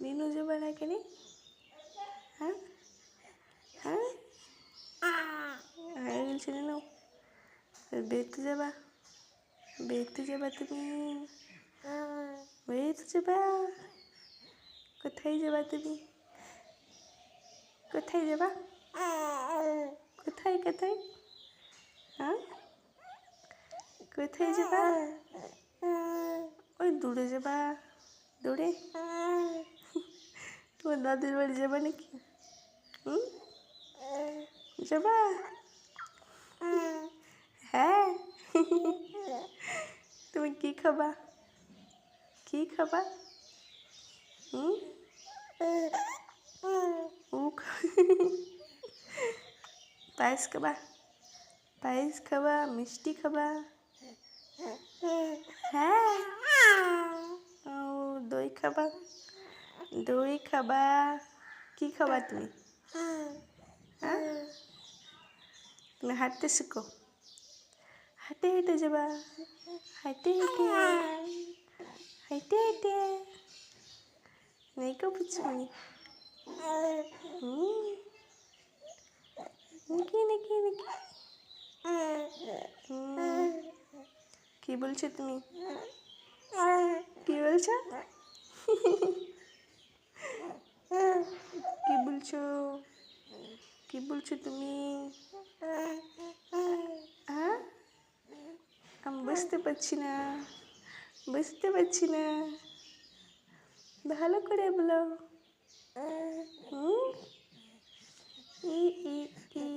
দিনু যাবা না কেন? হ্যাঁ হ্যাঁ হয়ে গেছে দিনু। বেরতে যাবা? বেরতে যাবা তুমি? বেরতে যাবা? কোথায় যাবা তুমি? কোথায় যাবা? কোথায় কোথায়? হ্যাঁ কোথায় যাবা? ওই দূরে যাবা? দূরে? তোমার দাদুর বাড়ি যাবা নাকি? যাবা? হ্যাঁ। তুমি কি খাবা? কি খাবা? পায়েস খাবা? পায়েস খাবা? মিষ্টি খাবা? হ্যাঁ। ও দই খাবা? দই খাবা? কি খাবা তুমি? হ্যাঁ তুমি হাঁটতে শিখো। হেঁটে হেঁটে যাবা? হেঁটে হেঁটে হেঁটে হেঁটে নাকি পিছুনি? নাকি নাকি নাকি কি বলছো তুমি? কি বলছো? কি বলছো? কি বলছো তুমি? হ্যাঁ আমি বুঝতে পারছি না, বুঝতে পারছি না, ভালো করে বলো। ই ই ই